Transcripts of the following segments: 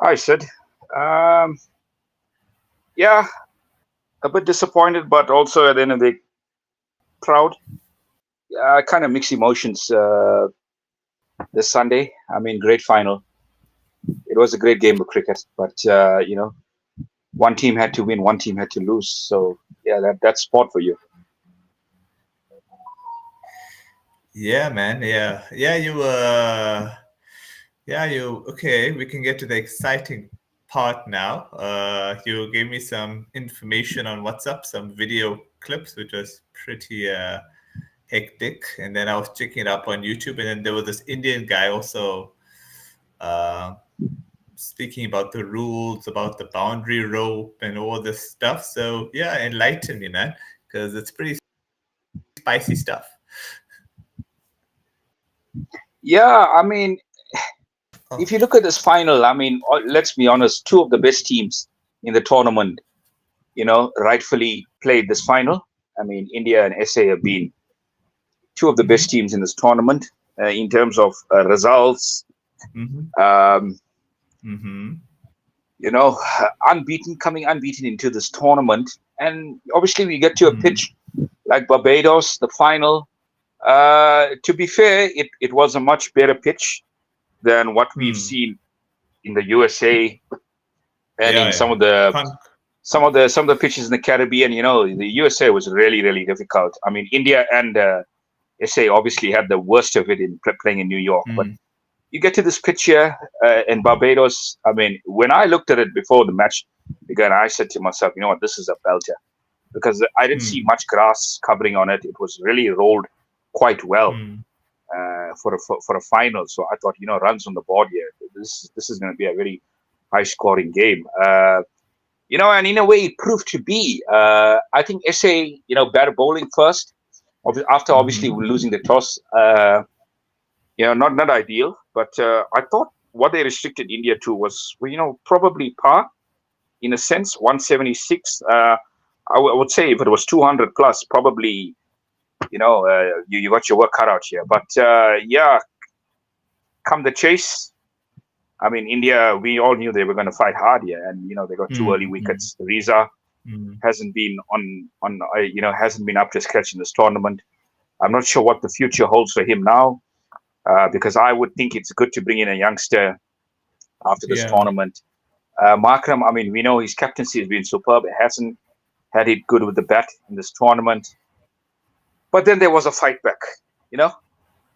Hi, Sid. Um, yeah, a bit disappointed, but also at the end of the day, proud. Kind of mixed emotions this Sunday. I mean, great final. It was a great game of cricket, but one team had to win, one team had to lose. So yeah, that's sport for you. Yeah, man. Yeah. Okay, we can get to the exciting part now. You gave me some information on WhatsApp, some video clips, which was pretty hectic. And then I was checking it up on YouTube, and then there was this Indian guy also uh, speaking about the rules, about the boundary rope, and all this stuff. So yeah, enlighten me, man, because it's pretty spicy stuff. Yeah, I mean, if Oh. you look at this final, I mean, let's be honest, two of the best teams in the tournament, rightfully played this final. I mean, India and SA have been two of the best Mm-hmm. teams in this tournament in terms of results. Mm-hmm. Um, Mm-hmm. coming unbeaten into this tournament. And obviously, we get to a Mm-hmm. pitch like Barbados, the final. To be fair, it was a much better pitch than what we've Hmm. seen in the USA and Yeah, in some yeah. of the Can't. some of the pitches in the Caribbean. The USA was really really difficult. I mean, India and SA obviously had the worst of it in playing in New York, but Mm, you get to this pitch here in Barbados. I mean, when I looked at it before the match began, I said to myself, you know what, this is a belter because I didn't see mm, much grass covering on it. It was really rolled quite well mm, for a final. So I thought, runs on the board here. This is going to be a very high scoring game. And in a way, it proved to be. I think SA, batted bowling first after obviously mm-hmm, losing the toss. Not ideal, but I thought what they restricted India to was, probably par in a sense, 176. I would say if it was 200 plus, probably, you got your work cut out here. But yeah, come the chase. I mean, India, we all knew they were going to fight hard here, and they got two early mm, mm, wickets. Riza mm, hasn't been hasn't been up to scratch in this tournament. I'm not sure what the future holds for him now, because I would think it's good to bring in a youngster after this yeah. tournament. Markram, I mean, we know his captaincy has been superb. It hasn't had it good with the bat in this tournament. But then there was a fight back, you know,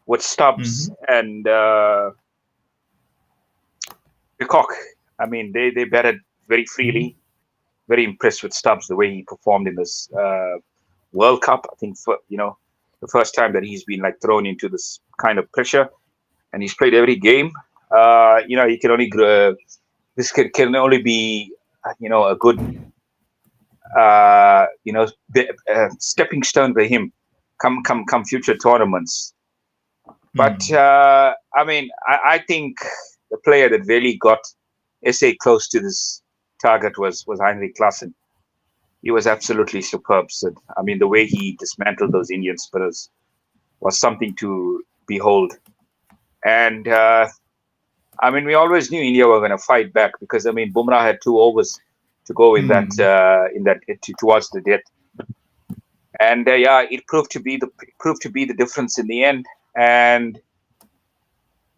with Mm-hmm, Stubbs and Peacock. I mean, they batted very mm-hmm, freely. Very impressed with Stubbs, the way he performed in this World Cup. I think, the first time that he's been like thrown into this kind of pressure, and he's played every game. He can only this can only be a good stepping stone for him come future tournaments. But mm, I mean, I think the player that really got SA close to this target was Heinrich Klaassen. He was absolutely superb, Sid. I mean, the way he dismantled those Indian spinners was something to behold. And I mean, we always knew India were going to fight back because I mean, Bumrah had 2 overs to go mm, towards the death, and yeah, it proved to be the difference in the end. And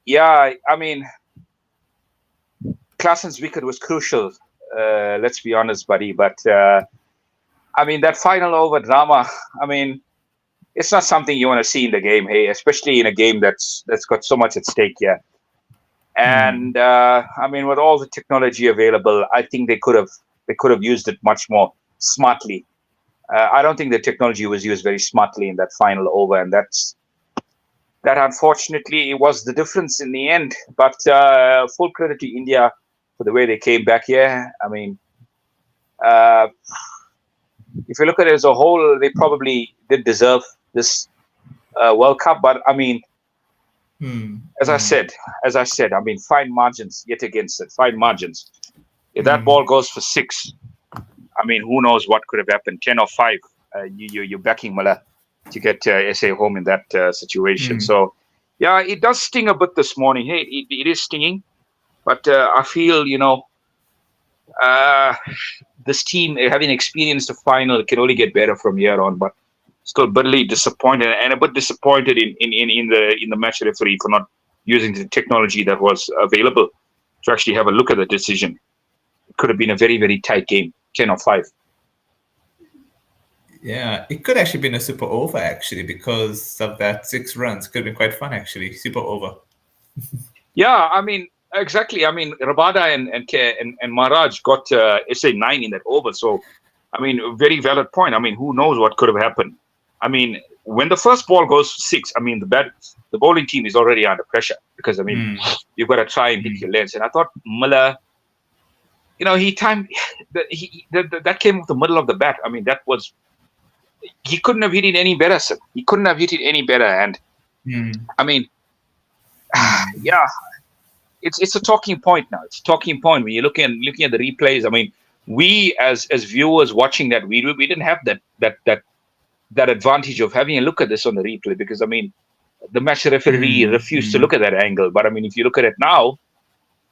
yeah, I mean, Klaassen's wicket was crucial. Let's be honest, buddy. But I mean, that final over drama. I mean, it's not something you want to see in the game, hey, especially in a game that's got so much at stake here. mm, And I mean, with all the technology available, I think they could have used it much more smartly. I don't think the technology was used very smartly in that final over, and that unfortunately it was the difference in the end. But full credit to India for the way they came back here. I mean, uh, if you look at it as a whole, they probably did deserve this World Cup. But I mean, mm, as I mm, said, I mean, fine margins yet against it. Fine margins. If that mm, ball goes for six, I mean, who knows what could have happened? 10 or 5, you're backing Mala to get SA home in that situation. mm, So, yeah, it does sting a bit this morning. Hey, it is stinging. But I feel, uh, this team, having experienced the final, can only get better from here on. But still bitterly disappointed, and a bit disappointed in the match referee for not using the technology that was available to actually have a look at the decision. It could have been a very, very tight game, 10-5. Yeah, it could actually been a super over actually because of that 6 runs. Could have been quite fun actually. Super over. Yeah, I mean, exactly. I mean, Rabada and Maharaj got SA9 in that over. So, I mean, a very valid point. I mean, who knows what could have happened? I mean, when the first ball goes 6, I mean, the bowling team is already under pressure because, I mean, you've got to try and hit your lengths. And I thought Miller, he timed that came off the middle of the bat. I mean, he couldn't have hit it any better, sir. He couldn't have hit it any better. And I mean, yeah, it's a talking point now. It's a talking point when you're looking at the replays. I mean, we as viewers watching that, we didn't have that advantage of having a look at this on the replay because, I mean, the match referee refused to look at that angle. But I mean, if you look at it now,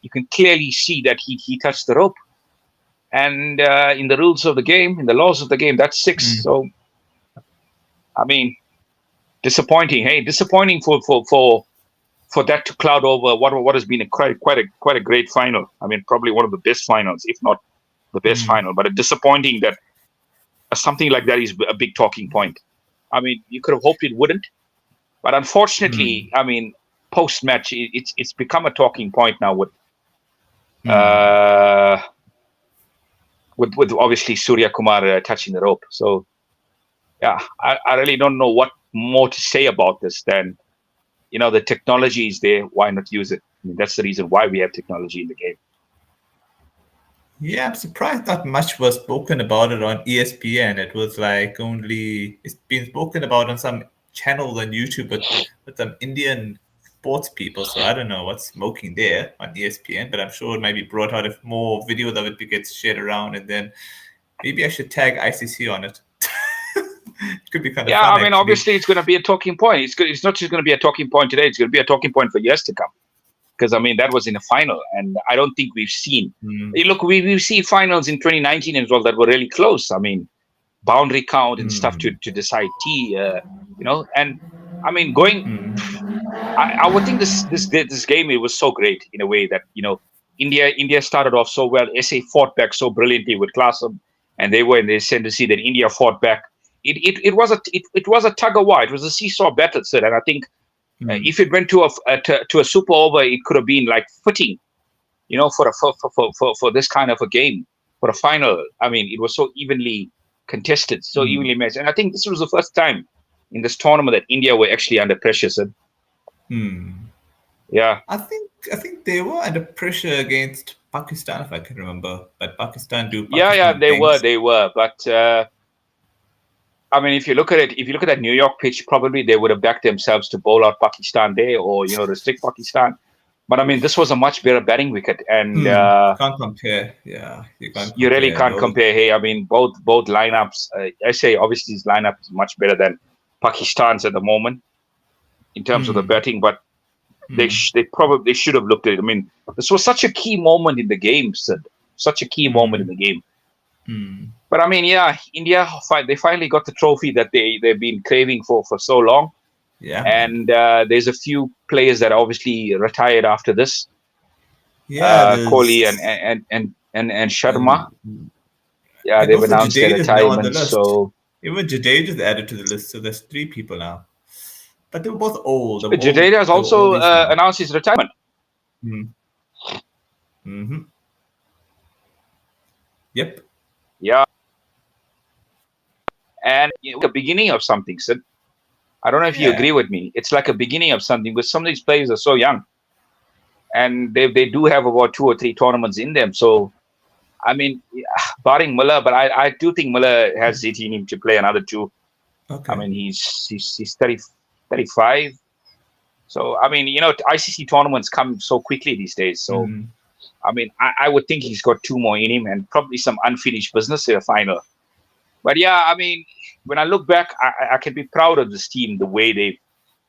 you can clearly see that he touched the rope. And in the rules of the game, in the laws of the game, that's 6. So, I mean, disappointing. Hey, disappointing for that to cloud over what has been quite a great final. I mean, probably one of the best finals, if not the best final. But it's disappointing that something like that is a big talking point. I mean, you could have hoped it wouldn't, but unfortunately, I mean, post match, it's become a talking point now with obviously Surya Kumar touching the rope. So, yeah, I really don't know what more to say about this than, the technology is there. Why not use it? I mean, that's the reason why we have technology in the game. Yeah, I'm surprised not much was spoken about it on ESPN. It was like it's been spoken about on some channels on YouTube, but with some Indian sports people. So I don't know what's smoking there on ESPN, but I'm sure it might be brought out if more videos of it gets shared around, and then maybe I should tag ICC on it. It could be kind of fun. Yeah, I mean, actually. obviously, it's going to be a talking point. It's not just going to be a talking point today. It's going to be a talking point for years to come. Because, I mean, that was in a final, and I don't think we've seen. Look, we've seen finals in 2019 as well that were really close. I mean, boundary count and stuff to decide T, and I mean, I would think this game, it was so great in a way that, India started off so well. SA fought back so brilliantly with Klassen, and they were in the ascendancy. That India fought back. It was a tug of war. It was a seesaw battle, sir, and I think. If it went to a super over, it could have been like fitting, for this kind of a game, for a final. I mean, it was so evenly contested, so evenly matched, and I think this was the first time in this tournament that India were actually under pressure. So, yeah, I think they were under pressure against Pakistan, if I can remember. But Pakistan do. Yeah, they were, but. I mean, if you look at that New York pitch, probably they would have backed themselves to bowl out Pakistan there, or restrict Pakistan. But I mean, this was a much better batting wicket, and can't compare. Yeah, you really can't compare. Hey, I mean, both lineups. I say obviously this lineup is much better than Pakistan's at the moment in terms of the batting, but they probably should have looked at it. I mean, this was such a key moment in the game, Sid. Such a key moment in the game. But I mean, yeah, India, they finally got the trophy that they've been craving for so long. Yeah. And there's a few players that obviously retired after this. Yeah. Kohli and Sharma. Yeah, they've announced their retirement. So even Jadeja's added to the list. So there's 3 people now. But they were both old. Jadeja has also announced his retirement. Yep. Yeah. And the beginning of something, Sid. I don't know if you agree with me. It's like a beginning of something because some of these players are so young. And they do have about 2 or 3 tournaments in them. So, I mean, barring Muller, but I do think Muller has it in him to play another 2. Okay. I mean, he's 35. So, I mean, ICC tournaments come so quickly these days. So, I mean, I would think he's got 2 more in him and probably some unfinished business in the final. But yeah, I mean, when I look back, I can be proud of this team, the way they've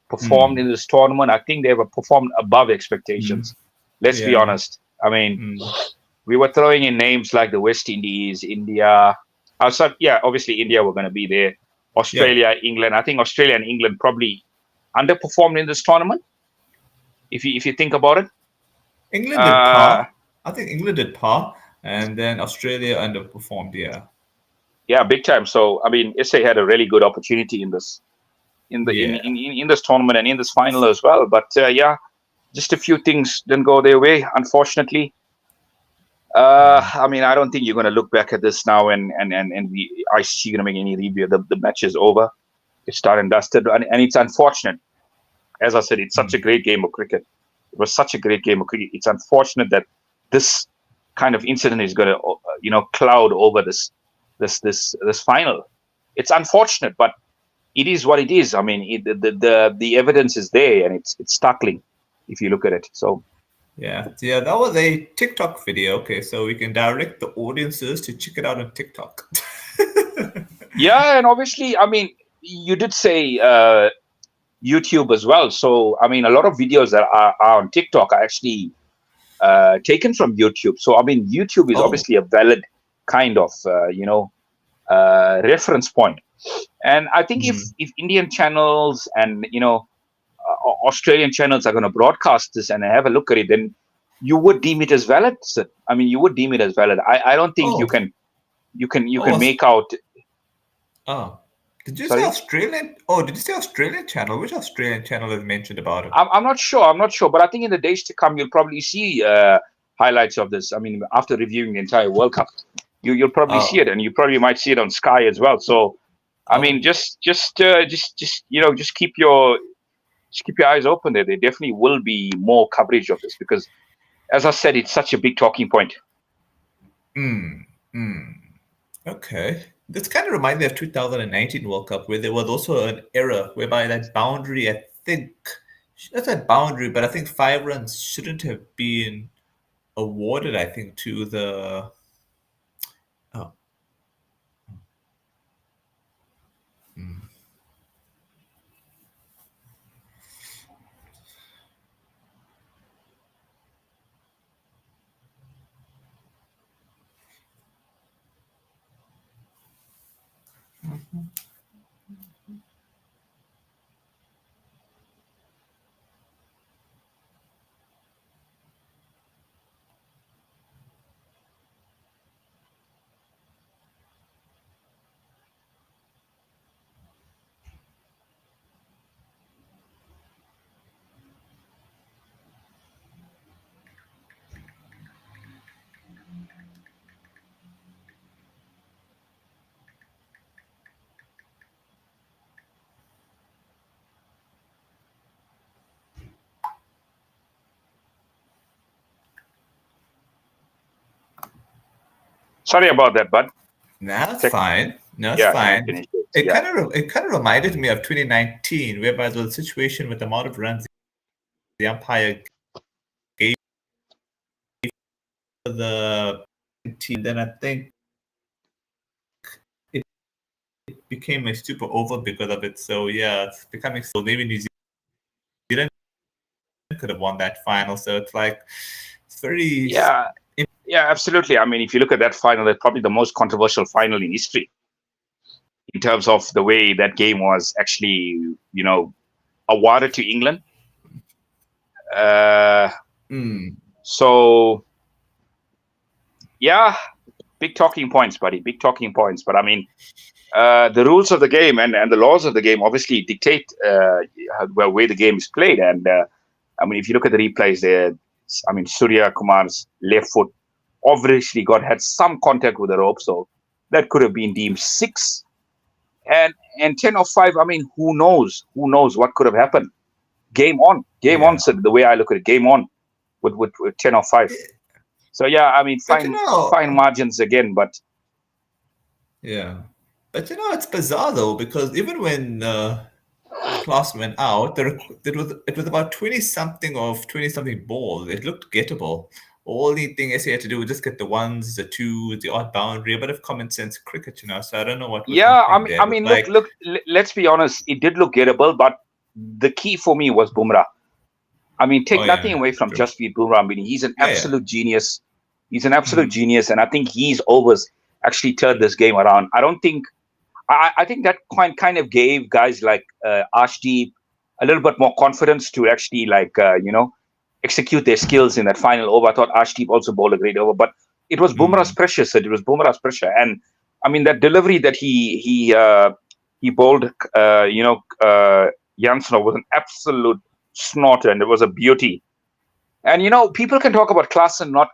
performed in this tournament. I think they have performed above expectations. Let's be honest. I mean, we were throwing in names like the West Indies, India. Obviously India were going to be there. Australia, England. I think Australia and England probably underperformed in this tournament. If you think about it, England did par. I think England did par, and then Australia underperformed. Yeah, big time. So I mean, SA had a really good opportunity in this in this tournament and in this final as well. But just a few things didn't go their way, unfortunately. I mean, I don't think you're going to look back at this now and the ICC going to make any review. The match is over. It's done and dusted, and it's unfortunate. As I said, it's such a great game of cricket. It was such a great game of cricket. It's unfortunate that this kind of incident is going to, cloud over this final. It's unfortunate, but it is what it is. I mean, the evidence is there, and it's startling if you look at it. So. Yeah, that was a TikTok video. Okay, so we can direct the audiences to check it out on TikTok. Yeah, and obviously, I mean, you did say YouTube as well. So, I mean, a lot of videos that are on TikTok are actually taken from YouTube. So, I mean, YouTube is obviously a valid kind of, reference point. And I think if Indian channels and, Australian channels are going to broadcast this and have a look at it, then you would deem it as valid. So, I mean, you would deem it as valid. I don't think you can make out. Oh, did you say Australian? Oh, did you say Australian channel? Which Australian channel is mentioned about it? I'm not sure. But I think in the days to come, you'll probably see highlights of this. I mean, after reviewing the entire World Cup, you'll probably see it, and you probably might see it on Sky as well. So, I mean, just keep your eyes open there. There definitely will be more coverage of this because, as I said, it's such a big talking point. Okay. This kind of reminds me of 2019 World Cup, where there was also an error whereby that boundary, I think, that's a boundary, but I think 5 runs shouldn't have been awarded, I think, to the... Sorry about that, bud. No, that's fine. No, it's fine. It kind of reminded me of 2019, whereby there was a situation with the amount of runs the umpire gave the team. Then I think it became a super over because of it. So yeah, it's becoming so. Maybe New Zealand could have won that final. So it's like it's very Yeah, absolutely. I mean, if you look at that final, that's probably the most controversial final in history in terms of the way that game was actually, awarded to England. So, yeah, big talking points, buddy. Big talking points. But I mean, the rules of the game and the laws of the game obviously dictate where the game is played. And I mean, if you look at the replays there, I mean, Surya Kumar's left foot obviously had some contact with the rope, so that could have been deemed 6. And 10 or 5. I mean, who knows? Who knows what could have happened? Game on, So the way I look at it, game on with 10 or 5. So yeah, I mean, fine margins again, but but it's bizarre though, because even when class went out, it was about 20-something balls. It looked gettable. Only thing SA had to do was just get the 1s, the 2s, the odd boundary, a bit of common sense cricket, So I don't know what. I mean, look. Let's be honest. It did look gettable, but the key for me was Bumrah. I mean, take Oh nothing yeah, away from true. Jasprit Bumrah. I mean, he's an Yeah, yeah. absolute genius. He's an absolute Mm, genius, and I think his overs actually turned this game around. I don't think. I think that kind of gave guys like Arshdeep a little bit more confidence to actually execute their skills in that final over. I thought Arshdeep also bowled a great over, but it was Bumrah's mm, pressure. Sid. It was Bumrah's pressure, and I mean that delivery that he bowled, Janssen was an absolute snorter, and it was a beauty. And people can talk about Klaasen not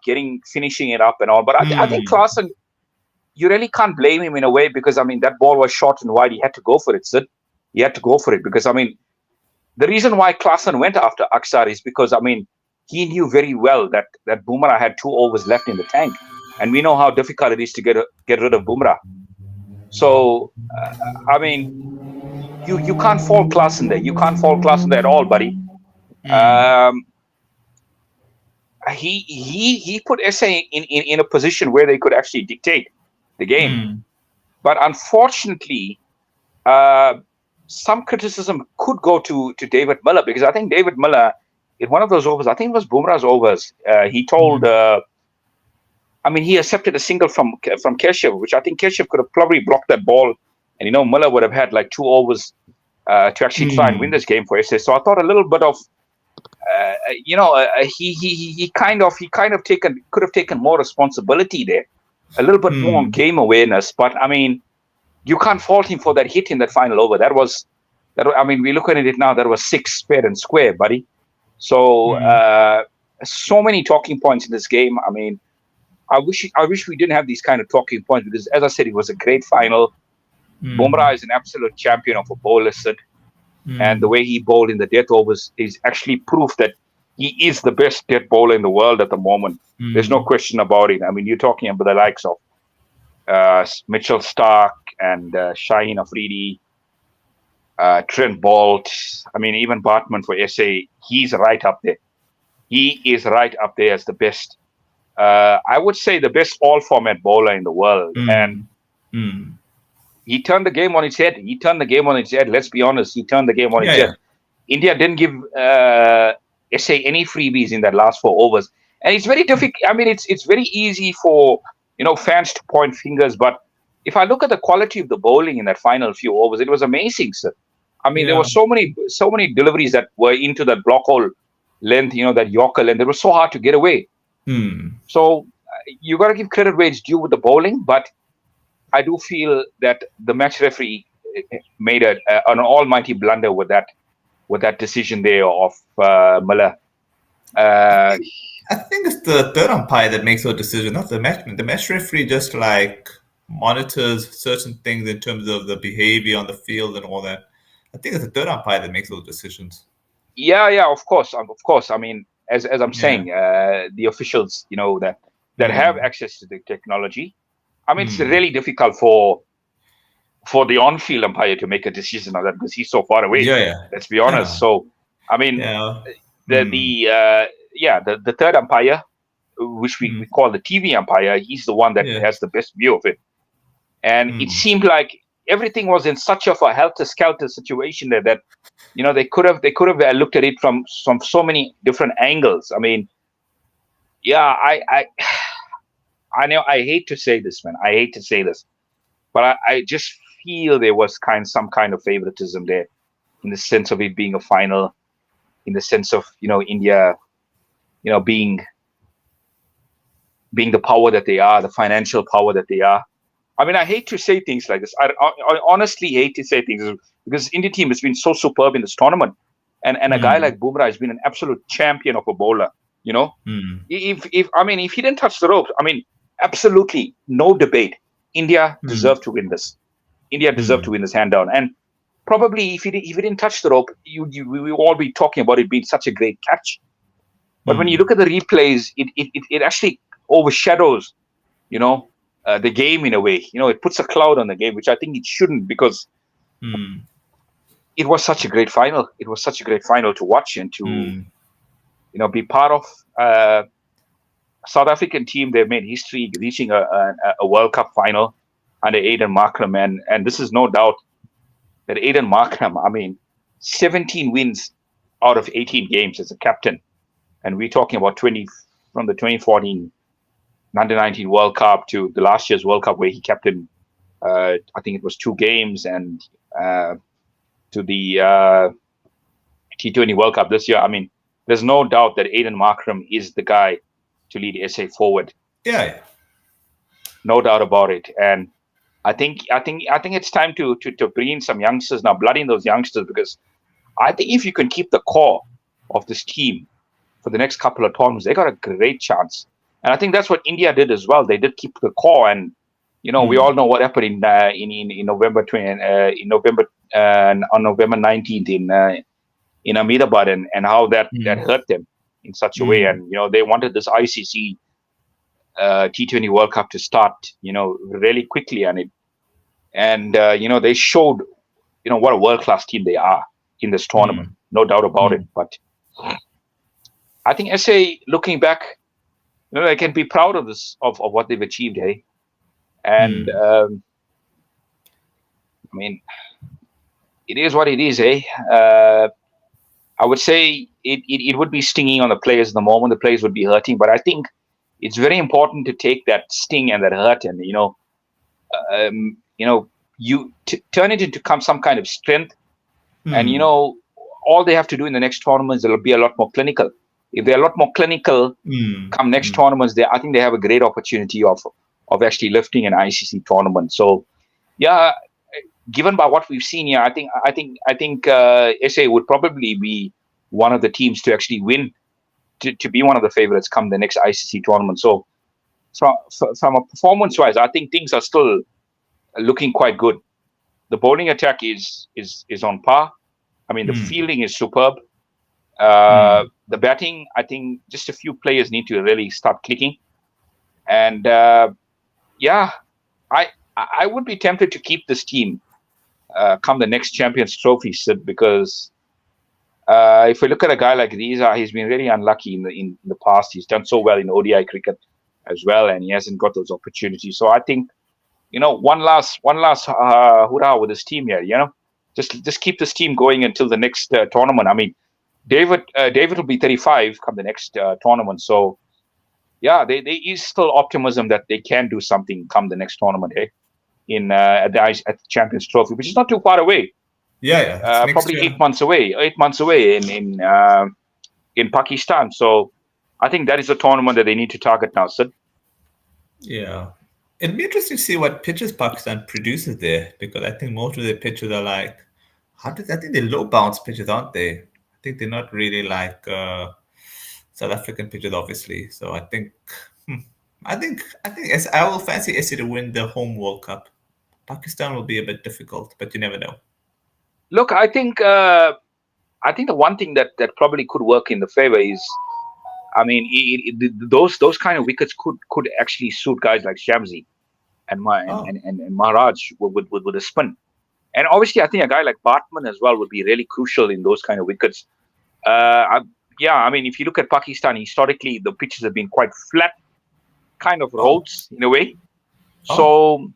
finishing it up and all, but I think mm, Klaasen, you really can't blame him in a way because I mean that ball was short and wide. He had to go for it, Sid. He had to go for it because I mean the reason why Klaasen went after Aksar is because I mean he knew very well that Bumrah had 2 overs left in the tank, and we know how difficult it is to get rid of Bumrah. So I mean you can't fault Klaasen there. You can't fault Klaasen there at all, buddy. mm, Um, he put SA in a position where they could actually dictate the game. mm, But unfortunately, uh, some criticism could go to David Miller because I think David Miller, in one of those overs, I think it was Bumrah's overs, he told, mm, I mean, he accepted a single from Keshav, which I think Keshav could have probably blocked that ball. And, Miller would have had like 2 overs to actually try and win mm, this game for SA. So I thought a little bit of he kind of could have taken more responsibility there, a little bit more mm, game awareness. But I mean, you can't fault him for that hit in that final over. That was that. I mean, we look at it now. That was 6 fair and square, buddy. So mm, so many talking points in this game. I mean, I wish we didn't have these kind of talking points because, as I said, it was a great final. mm, Bumrah is an absolute champion of a bowler, Sid. And the mm, way he bowled in the death overs is actually proof that he is the best death bowler in the world at the moment. There's no mm, question about it. I mean, you're talking about the likes of Mitchell Stark and Shaheen Afridi, Trent Bolt. I mean, even Bartman for SA. He's right up there. He is right up there as the best. I would say the best all-format bowler in the world. And mm, mm. he turned the game on its head. He turned the game on its head. Let's be honest. He turned the game on Yeah, its head. yeah. India didn't give SA any freebies in that last 4 overs, and it's very difficult. I mean, it's very easy for fans to point fingers, but if I look at the quality of the bowling in that final few overs, it was amazing, sir. I mean, there were Yeah. so many deliveries that were into that block hole length, that Yorker length. It was so hard to get away. Mm, So you got to give credit where it's due with the bowling, but I do feel that the match referee made an almighty blunder with that decision there of Miller. Uh, I think it's the third umpire that makes those decisions, not the matchman. The match referee just like monitors certain things in terms of the behavior on the field and all that. I think it's the third umpire that makes those decisions. yeah, of course, of course. I mean, as I'm Yeah. saying, the officials, that have Mm, access to the technology. I mean, it's mm. really difficult for the on-field umpire to make a decision on that because he's so far away. Yeah, yeah. Let's be honest. Yeah. So, I mean, Yeah. Mm, the third umpire, which we mm. call the TV umpire, he's the one that Yeah. has the best view of it. And it Mm, seemed like everything was in such of a helter-skelter situation there that they could have looked at it from so many different angles. I mean, yeah, I know I hate to say this, man. I hate to say this, but I just feel there was some kind of favoritism there in the sense of it being a final, in the sense of India, being the power that they are, the financial power that they are. I mean, I hate to say things like this. I honestly hate to say things because India team has been so superb in this tournament, and a guy mm, like Bumrah has been an absolute champion of a bowler. You know, mm, if he didn't touch the ropes, I mean, absolutely no debate. India mm, deserved to win this. India deserved to mm, win this hand down. And probably if he didn't touch the rope, we will all be talking about it being such a great catch. But when you mm, look at the replays, it actually overshadows, the game in a way. It puts a cloud on the game, which I think it shouldn't because mm, it was such a great final. It was such a great final to watch and to, mm, be part of. South African team, they've made history reaching a World Cup final under Aiden Markram. And this is no doubt that Aiden Markram, I mean, 17 wins out of 18 games as a captain, and we're talking about 20 from the 2014 Under 19 World Cup to the last year's World Cup where he captained. I think it was 2 games, and to the T20 World Cup this year. I mean, there's no doubt that Aiden Markram is the guy to lead SA forward. Yeah. No doubt about it. And I think it's time to bring in some youngsters now, blood in those youngsters, because I think if you can keep the core of this team for the next couple of tournaments, they got a great chance. And I think that's what India did as well. They did keep the core, and we all know what happened in November on November 19th in Ahmedabad, and how that hurt them in such a way. And they wanted this ICC T20 World Cup to start really quickly, and they showed what a world class team they are in this tournament, no doubt about it. But I think SA, looking back, they can be proud of this of what they've achieved, hey. And I mean, it is what it is, eh? I would say it would be stinging on the players at the moment. The players would be hurting, but I think it's very important to take that sting and that hurt and you turn it into some kind of strength. And all they have to do in the next tournaments, they'll be a lot more clinical. If they're a lot more clinical come next tournaments, I think they have a great opportunity of actually lifting an ICC tournament. So, yeah, given by what we've seen here, I think SA would probably be one of the teams to actually win, to be one of the favorites come the next ICC tournament. So, from a performance-wise, I think things are still looking quite good. The bowling attack is on par. I mean, the fielding is superb. The batting, I think just a few players need to really start clicking. And I would be tempted to keep this team come the next Champions Trophy, Sid, because if we look at a guy like Riza, he's been really unlucky in the past. He's done so well in ODI cricket as well, and he hasn't got those opportunities. So I think, one last hurrah with this team here. Just keep this team going until the next tournament. I mean, David will be 35 come the next tournament. So, yeah, there is still optimism that they can do something come the next tournament, hey, at the Champions Trophy, which is not too far away. Yeah. Probably 8 months away. 8 months away in Pakistan. So, I think that is a tournament that they need to target now, Sid. Yeah. It'd be interesting to see what pitches Pakistan produces there, because I think most of their pitches are like, I think they're low bounce pitches, aren't they? I think they're not really like South African pitches, obviously. So I think I will fancy SA to win the home World Cup. Pakistan will be a bit difficult, but you never know. Look, I think the one thing that probably could work in the favor is, I mean, those kind of wickets could actually suit guys like Shamsi and Maharaj with a spin. And obviously, I think a guy like Bartman as well would be really crucial in those kind of wickets. I mean, if you look at Pakistan, historically, the pitches have been quite flat, kind of roads in a way. So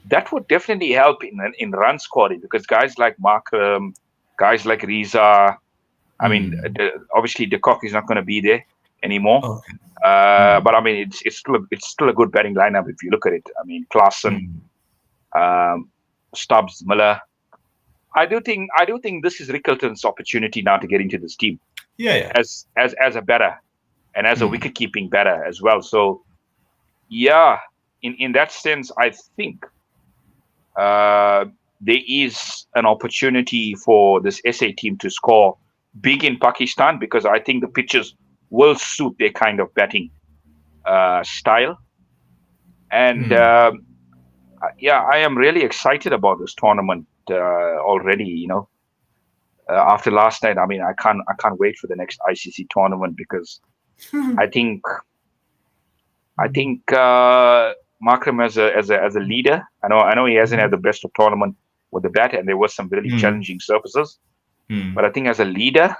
that would definitely help in run scoring, because guys like Markram, guys like Riza, I mean, obviously De Kock is not going to be there anymore. Okay. But I mean, it's still a good batting lineup if you look at it. I mean, Klaassen, Stubbs, Miller. I do think this is Rickelton's opportunity now to get into this team. Yeah. As a batter and as a wicket keeping batter as well. So yeah, in that sense, I think there is an opportunity for this SA team to score big in Pakistan, because I think the pitches will suit their kind of batting style. And I am really excited about this tournament already. After last night, I mean, I can't wait for the next ICC tournament, because I think Markram as a leader, I know he hasn't had the best of tournament with the bat, and there was some really challenging surfaces. But I think as a leader,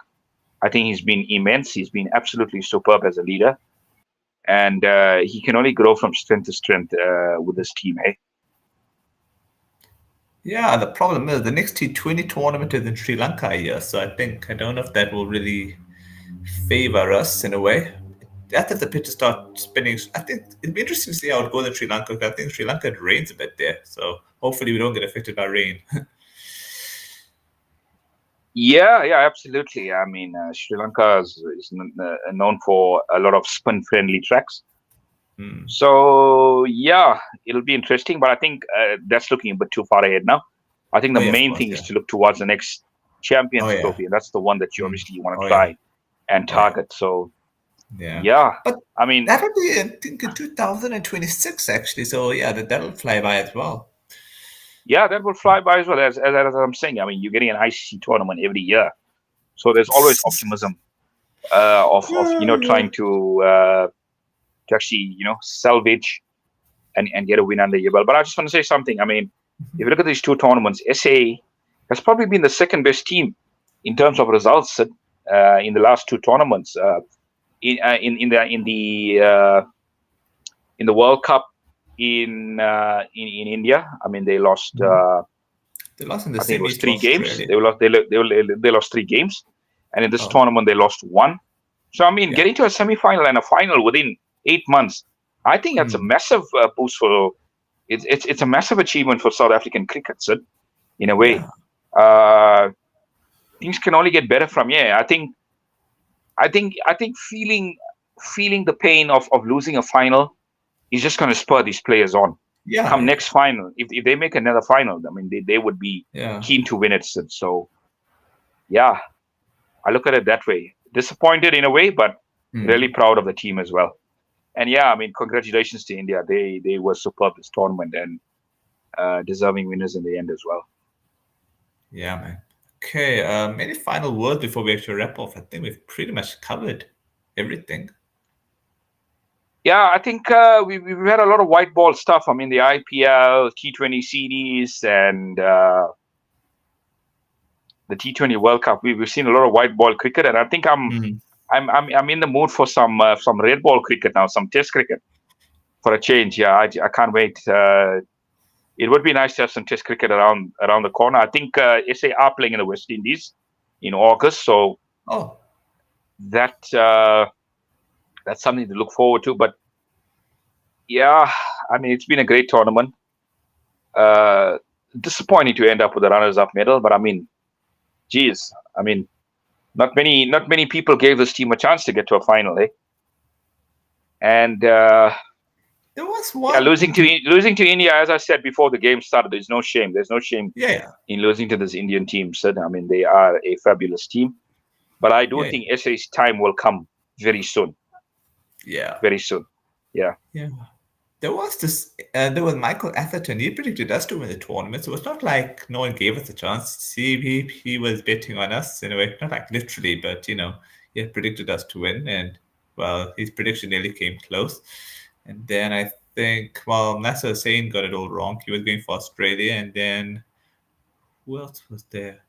I think he's been immense. He's been absolutely superb as a leader, and he can only grow from strength to strength with this team. Hey. Yeah, the problem is the next T20 tournament is in Sri Lanka here, so I don't know if that will really favor us in a way. After the pitches start spinning, I think it'd be interesting to see how it goes in Sri Lanka. 'Cause I think Sri Lanka it rains a bit there, so hopefully we don't get affected by rain. Yeah, absolutely. I mean, Sri Lanka is known for a lot of spin-friendly tracks. So yeah, it'll be interesting, but I think that's looking a bit too far ahead now. I think Oh the yeah, of main course, thing is yeah. to look towards the next Oh Champions yeah. Trophy, and that's the one that you obviously want Oh to yeah. try and Oh yeah. target. So Yeah. yeah, But I mean, that'll be, I think, in 2026 actually. So yeah, that'll fly by as well. yeah, that will fly by as well as I'm saying. I mean, you're getting an ICC tournament every year, so there's always optimism of trying to actually salvage and get a win under your belt. But I just want to say something. I mean, if you look at these two tournaments, SA has probably been the second best team in terms of results in the last two tournaments. In the World Cup in India, I mean, they lost. They lost in the I think it was semis to three games. Australia. They lost three games, and in this Oh, tournament they lost one. So I mean, yeah. getting to a semi-final and a final within 8 months, I think that's a massive boost for. It's a massive achievement for South African cricket, Sid, in a way. Yeah. Uh, Things can only get better from here. I think feeling the pain of losing a final is just going to spur these players on. Yeah. Come Yeah. next final, if they make another final, I mean, they would be Yeah. keen to win it, Sid. So yeah, I look at it that way. Disappointed in a way, but really proud of the team as well. And yeah, I mean, congratulations to India. They were superb this tournament and deserving winners in the end as well. Yeah, man. Okay. Any final words before we actually wrap off? I think we've pretty much covered everything. Yeah, I think we've had a lot of white ball stuff. I mean, the IPL, T20 series, and the T20 World Cup. We've seen a lot of white ball cricket, and I think I'm in the mood for some red ball cricket now, some Test cricket for a change. Yeah, I can't wait. It would be nice to have some Test cricket around the corner. I think SA are playing in the West Indies in August, so Oh, that that's something to look forward to. But yeah, I mean, it's been a great tournament. Disappointing to end up with a runners-up medal, but I mean, geez, I mean, not many people gave this team a chance to get to a final, eh? And there was yeah, one. losing to India, as I said before the game started, there's no shame. There's no shame Yeah, yeah. in losing to this Indian team. So, I mean, they are a fabulous team, but I do Yeah, think SA's time will come very soon. yeah. Very soon. Yeah. Yeah. There was this. There was Michael Atherton. He predicted us to win the tournament, so it's not like no one gave us a chance. See, he was betting on us in a way, not like literally, but he had predicted us to win, and well, his prediction nearly came close. And then I think, well, Nasser Hussain got it all wrong. He was going for Australia, and then who else was there?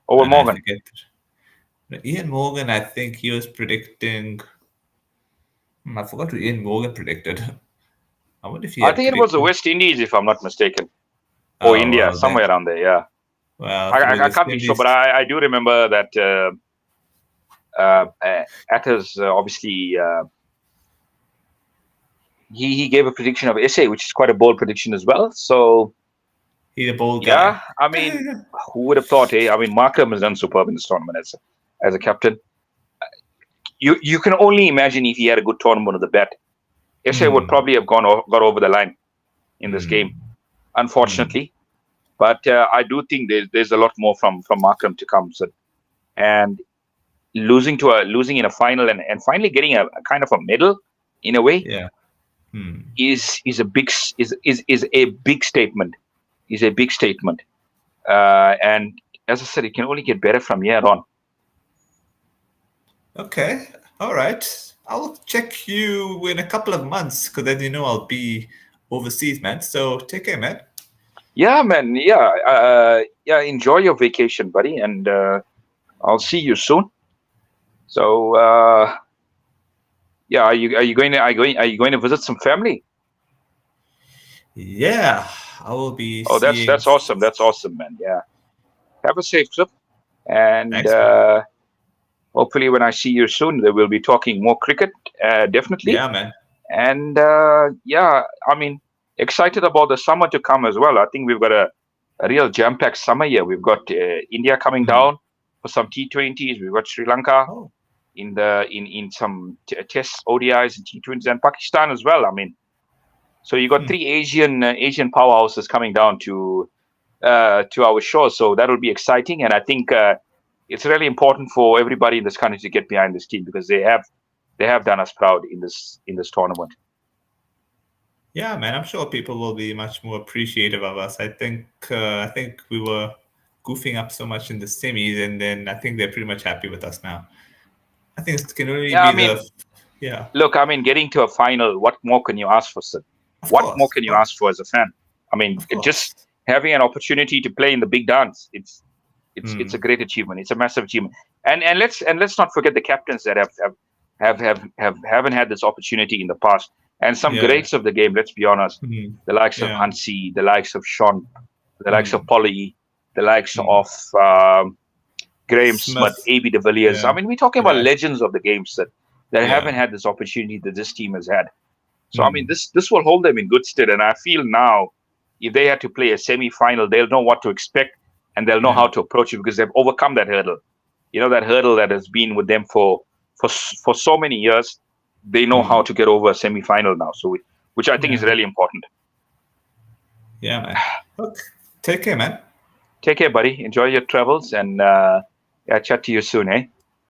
Over And I Morgan. forget. Ian Morgan, I think he was predicting. I forgot who Ian Morgan predicted. I wonder if he I had think it was the predicted. West Indies, if I'm not mistaken, or Oh India, well, then. somewhere around there. Yeah. Well, if it was I West can't be sure, Indies, but I do remember that Athers obviously he gave a prediction of SA, which is quite a bold prediction as well. So he's a bold guy. yeah, I mean, who would have thought? Eh? I mean, Markham has done superb in this tournament as a captain. You can only imagine if he had a good tournament of the bat, SA would probably have got over the line in this game, unfortunately. But I do think there's a lot more from Markham to come. So, and losing in a final and finally getting a kind of a medal in a way Yeah. is a big statement. Is a big statement. And as I said, it can only get better from here on. Okay. All right. I'll check you in a couple of months because then I'll be overseas, man. So take care, man. Yeah, man. Yeah. Enjoy your vacation, buddy, and I'll see you soon. So, yeah, are you going to visit some family? Yeah, I will be Oh, seeing. that's awesome. That's awesome, man. Yeah. Have a safe trip, and Thanks, man. hopefully, when I see you soon, they will be talking more cricket. Definitely. Yeah, man. And yeah, I mean, excited about the summer to come as well. I think we've got a real jam-packed summer here. We've got India coming Mhm. down for some T20s. We've got Sri Lanka Oh, in some Test ODIs and T20s, and Pakistan as well. I mean, so you got hmm. three Asian powerhouses coming down to our show. So that will be exciting, and I think it's really important for everybody in this country to get behind this team because they have done us proud in this tournament. Yeah, man. I'm sure people will be much more appreciative of us. I think we were goofing up so much in the semis, and then I think they're pretty much happy with us now. I think it can only Yeah, be I the mean, yeah, look, I mean, getting to a final, what more can you ask for, Sid? What more of can you course, ask for as a fan? I mean, of just course. having an opportunity to play in the big dance, it's Hmm. a great achievement. It's a massive achievement. And let's not forget the captains that haven't had this opportunity in the past. And some Yeah. greats of the game, let's be honest, Hmm. the likes of Yeah. Hansi, the likes of Sean, the likes of Hmm. Polly, the likes Hmm. of Graham Smith, Smith. AB de Villiers. I Yeah. mean, we're talking about Yeah. legends of the game that haven't Yeah. had this opportunity that this team has had. So I mean, Hmm. this will hold them in good stead. And I feel now, if they had to play a semi-final, they'll know what to expect and they'll know how Yeah. to approach it because they've overcome that hurdle. You know, that hurdle that has been with them for so many years. They know how Hmm. to get over a semi-final now. So, which I think is Yeah. really important. Yeah, man. Look, take care, man. Take care, buddy. Enjoy your travels, and yeah, chat to you soon, eh?